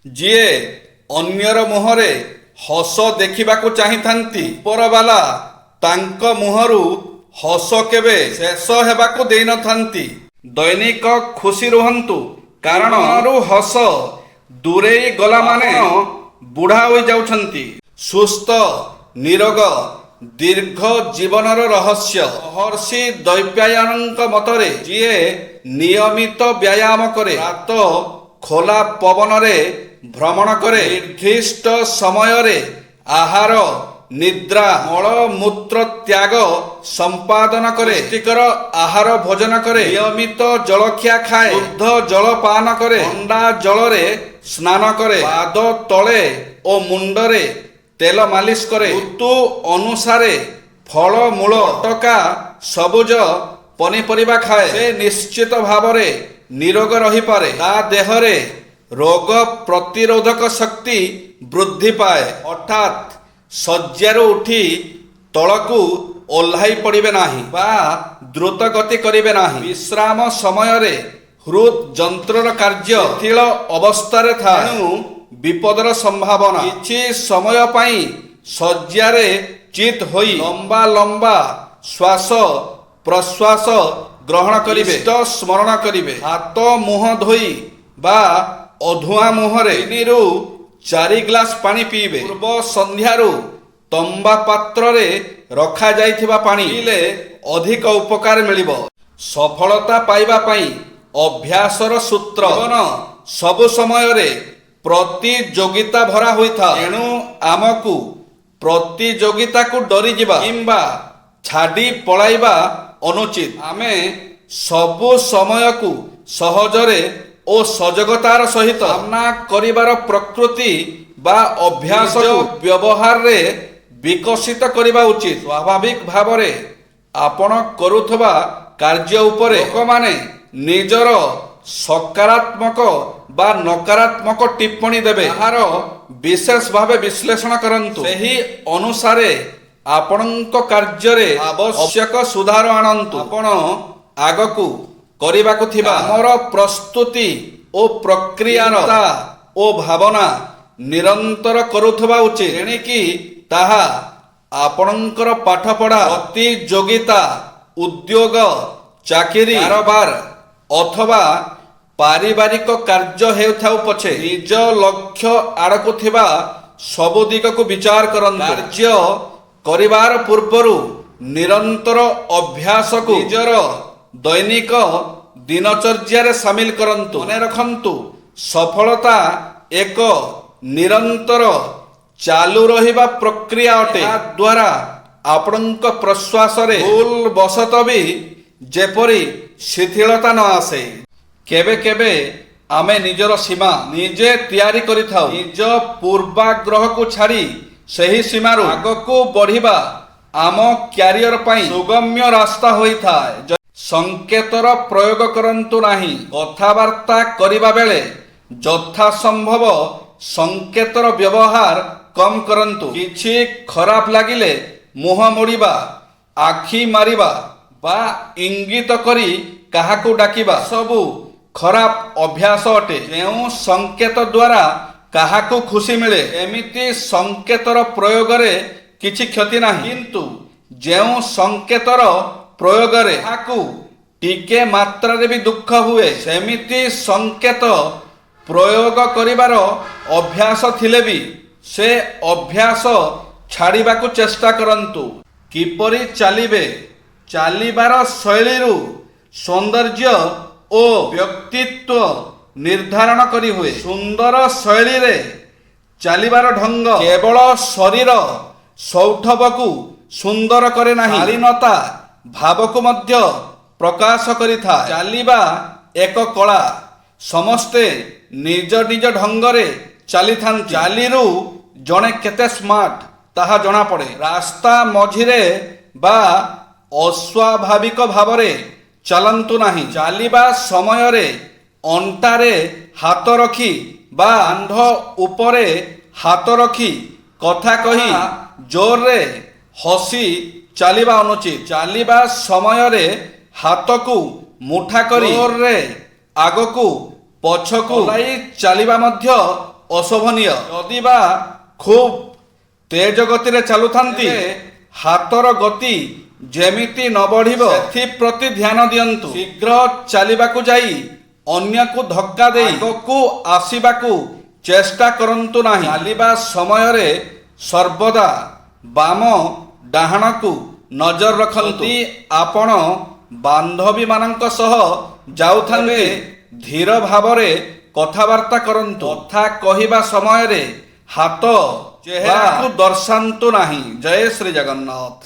ଯିଏ ଅନ୍ୟର ମୁହଁରେ ହସ ଦେଖିବାକୁ ଚାହିଁଥାନ୍ତି, ଉପରବାଲା ତାଙ୍କ ମୁହଁରୁ ହସ କେବେ ଶେଷ ହେବାକୁ ଦେଇନଥାନ୍ତି। ଦୈନିକ ଖୁସି ରୁହନ୍ତୁ, କାରଣ ହସ ଦୂରେଇ ଗଲା ମାନେ ବୁଢ଼ା ହୋଇଯାଉଛନ୍ତି। ସୁସ୍ଥ ନିରୋଗ ଦୀର୍ଘ ଜୀବନର ରହସ୍ୟ। ମହର୍ଷି ଦ୍ୱୈପାୟନଙ୍କ ମତରେ ଯିଏ ନିୟମିତ ବ୍ୟାୟାମ କରେ, ପ୍ରାତ ଖୋଲା ପବନରେ ଭ୍ରମଣ କରେ, ନିର୍ଦ୍ଦିଷ୍ଟ ସମୟରେ ଆହାର ନିଦ୍ରା ମଳମୂତ୍ର ତ୍ୟାଗ ସମ୍ପାଦନ କରେ, ପୁଷ୍ଟିକର ଆହାର ଭୋଜନ କରେ, ନିୟମିତ ଜଳଖିଆ ଖାଏ, ଶୁଦ୍ଧ ଜଳ ପାନ କରେ, ଥଣ୍ଡା ଜଳରେ ସ୍ନାନ କରେ, ପାଦ ତଳେ ଓ ମୁଣ୍ଡରେ ତେଲ ମାଲିସ କରେ, ଋତୁ ଅନୁସାରେ ଫଳ ମୂଳ ତଟକା ସବୁଜ ପନିପରିବା ଖାଏ, ସେ ନିଶ୍ଚିତ ଭାବରେ ନିରୋଗ ରହିପାରେ। ତା ଦେହରେ ରୋଗ ପ୍ରତିରୋଧକ ଶକ୍ତି ବୃଦ୍ଧି ପାଏ। ହଠାତ୍ ଶଯ୍ୟାରୁ ଉଠି ତଳକୁ ଓହ୍ଲାଇ ପଡ଼ିବେ ନାହିଁ ବା ଦ୍ରୁତ ଗତି କରିବେ ନାହିଁ। ବିଶ୍ରାମ ସମୟରେ ହୃଦ ଯନ୍ତ୍ରର କାର୍ଯ୍ୟ ଶିଥିଳ ଅବସ୍ଥାରେ ଥାଏ, ତେଣୁ ବିପଦର ସମ୍ଭାବନା। କିଛି ସମୟ ପାଇଁ ଶଯ୍ୟାରେ ଚିତ୍ ହୋଇ ଲମ୍ବା ଲମ୍ବା ଶ୍ୱାସ ପ୍ରଶ୍ୱାସ ଗ୍ରହଣ କରିବେ, ସ୍ମରଣ କରିବେ। ହାତ ମୁହଁ ଧୋଇ ବା ଅଧୁଆ ମୁହଁରେ 3-4 ଗ୍ଲାସ ପାଣି ପିଇବେ। ପୂର୍ବ ସନ୍ଧ୍ୟାରୁ ତମ୍ବା ପାତ୍ରରେ ରଖାଯାଇଥିବା ପାଣି ପିଇଲେ ଅଧିକ ଉପକାର ମିଳିବ। ସଫଳତା ପାଇବା ପାଇଁ ଅଭ୍ୟାସର ସୂତ୍ର। ଜୀବନ ସବୁ ସମୟରେ ପ୍ରତିଯୋଗିତା ଭରା ହୋଇଥାଏ, ତେଣୁ ଆମକୁ ପ୍ରତିଯୋଗିତାକୁ ଡରିଯିବା କିମ୍ବା ଛାଡ଼ି ପଳାଇବା ଅନୁଚିତ। ଆମେ ସବୁ ସମୟକୁ ସହଜରେ ଓ ସଜଗତାର ସହିତ ସାମ୍ନା କରିବାର ପ୍ରକୃତି ବା ଅଭ୍ୟାସ ବ୍ୟବହାରରେ ବିକଶିତ କରିବା ଉଚିତ। ସ୍ୱାଭାବିକ ଭାବରେ ଆପଣ କରୁଥିବା କାର୍ଯ୍ୟ ଉପରେ ଲୋକମାନେ ନିଜର ସକାରାତ୍ମକ ବା ନକାରାତ୍ମକ ଟିପ୍ପଣୀ ଦେବେ, ତାହାର ବିଶେଷ ଭାବେ ବିଶ୍ଳେଷଣ କରନ୍ତୁ। ସେହି ଅନୁସାରେ ଆପଣଙ୍କ କାର୍ଯ୍ୟରେ ଆବଶ୍ୟକ ସୁଧାର ଆଣନ୍ତୁ। ଆପଣ ଆଗକୁ କରିବାକୁ ଥିବା ଆମର ପ୍ରସ୍ତୁତି ଓ ପ୍ରକ୍ରିୟାର ଓ ଭାବନା ନିରନ୍ତର କରୁଥିବା ଉଚିତ, ଏଣିକି ତାହା ଆପଣଙ୍କର ପାଠପଢ଼ା, ପ୍ରତିଯୋଗିତା, ଉଦ୍ୟୋଗ, ଚାକିରି, କାରବାର ଅଥବା ପାରିବାରିକ କାର୍ଯ୍ୟ ହେଉଥାଉ ପଛେ ନିଜ ଲକ୍ଷ୍ୟ ଆଡ଼କୁ ଥିବା ସବୁ ଦିଗକୁ ବିଚାର କରନ୍ତୁ। କାର୍ଯ୍ୟ କରିବାର ପୂର୍ବରୁ ନିରନ୍ତର ଅଭ୍ୟାସକୁ ନିଜର ଦୈନିକ ଦିନଚର୍ଯ୍ୟାରେ ସାମିଲ କରନ୍ତୁ। ମନେ ରଖନ୍ତୁ, ସଫଳତା ଏକ ନିରନ୍ତର ଚାଲୁ ରହିବା ପ୍ରକ୍ରିୟା ଅଟେ। ଏହା ଦ୍ୱାରା ଆପଣଙ୍କ ପ୍ରଶ୍ୱାସରେ ଭୁଲ ବଶତଃ ବି ଯେପରି ଶିଥିଳତା ନ ଆସେ। କେବେ କେବେ ଆମେ ନିଜର ସୀମା ନିଜେ ତିଆରି କରିଥାଉ। ନିଜ ପୂର୍ବାଗ୍ରହକୁ ଛାଡ଼ି ସେହି ସୀମାରୁ ଆଗକୁ ବଢ଼ିବା ଆମ କ୍ୟାରିୟର ପାଇଁ ସୁଗମ୍ୟ ରାସ୍ତା ହୋଇଥାଏ। ସଂକେତର ପ୍ରୟୋଗ କରନ୍ତୁ ନାହିଁ। କଥାବାର୍ତ୍ତା କରିବା ବେଳେ ଯଥାସମ୍ଭବ ସଂକେତର ବ୍ୟବହାର କମ୍ କରନ୍ତୁ। କିଛି ଖରାପ ଲାଗିଲେ ମୁହଁ ମୋଡ଼ିବା, ଆଖି ମାରିବା ବା ଇଙ୍ଗିତ କରି କାହାକୁ ଡାକିବା ସବୁ ଖରାପ ଅଭ୍ୟାସ ଅଟେ। ଯେଉଁ ସଂକେତ ଦ୍ୱାରା କାହାକୁ ଖୁସି ମିଳେ, ଏମିତି ସଂକେତର ପ୍ରୟୋଗରେ କିଛି କ୍ଷତି ନାହିଁ, କିନ୍ତୁ ଯେଉଁ ସଂକେତର ପ୍ରୟୋଗରେ କାହାକୁ ଟିକେ ମାତ୍ରାରେ ବି ଦୁଃଖ ହୁଏ, ସେମିତି ସଂକେତ ପ୍ରୟୋଗ କରିବାର ଅଭ୍ୟାସ ଥିଲେ ବି ସେ ଅଭ୍ୟାସ ଛାଡ଼ିବାକୁ ଚେଷ୍ଟା କରନ୍ତୁ। କିପରି ଚାଲିବେ? ଚାଲିବାର ଶୈଳୀରୁ ସୌନ୍ଦର୍ଯ୍ୟ ଓ ବ୍ୟକ୍ତିତ୍ୱ ନିର୍ଦ୍ଧାରଣ କରି ହୁଏ। ସୁନ୍ଦର ଶୈଳୀରେ ଚାଲିବାର ଢଙ୍ଗ କେବଳ ଶରୀର ସୌଷ୍ଠବକୁ ସୁନ୍ଦର କରେ ନାହିଁ, ଶାଳୀନତା ଭାବକୁ ମଧ୍ୟ ପ୍ରକାଶ କରିଥାଏ। ଚାଲିବା ଏକ କଳା। ସମସ୍ତେ ନିଜ ନିଜ ଢଙ୍ଗରେ ଚାଲିଥାନ୍ତି। ଚାଲିରୁ ଜଣେ କେତେ ସ୍ମାର୍ଟ ତାହା ଜଣାପଡ଼େ। ରାସ୍ତା ମଝିରେ ବା ଅସ୍ୱାଭାବିକ ଭାବରେ ଚାଲନ୍ତୁ ନାହିଁ। ଚାଲିବା ସମୟରେ ଅଣ୍ଟାରେ ହାତ ରଖି ବା କାନ୍ଧ ଉପରେ ହାତ ରଖି କଥା କହି ଜୋରରେ ହସି ଚାଲିବା ଅନୁଚିତ। ଚାଲିବା ସମୟରେ ହାତକୁ ମୁଠା କରି ଜୋରରେ ଆଗକୁ ପଛକୁ ହଲାଇ ଚାଲିବା ମଧ୍ୟ ଅଶୋଭନୀୟ। ଯଦି ବା ଖୁବ୍ ତେଜ ଗତିରେ ଚାଲୁଥାନ୍ତି ହାତର ଗତି ଯେମିତି ନ ବଢ଼ିବ ସେଥିପ୍ରତି ଧ୍ୟାନ ଦିଅନ୍ତୁ। ଶୀଘ୍ର ଚାଲିବାକୁ ଯାଇ ଅନ୍ୟକୁ ଧକ୍କା ଦେଇ ଆଗକୁ ଆସିବାକୁ ଚେଷ୍ଟା କରନ୍ତୁ ନାହିଁ। ଚାଲିବା ସମୟରେ ସର୍ବଦା ବାମ ଡାହାଣକୁ ନଜର ରଖନ୍ତୁ। ଯଦି ଆପଣ ବାନ୍ଧବୀମାନଙ୍କ ସହ ଯାଉଥାନ୍ତି ଧୀର ଭାବରେ କଥାବାର୍ତ୍ତା କରନ୍ତୁ। କଥା କହିବା ସମୟରେ ହାତ ଚେହେରାକୁ ଦର୍ଶାନ୍ତୁ ନାହିଁ। ଜୟ ଶ୍ରୀ ଜଗନ୍ନାଥ।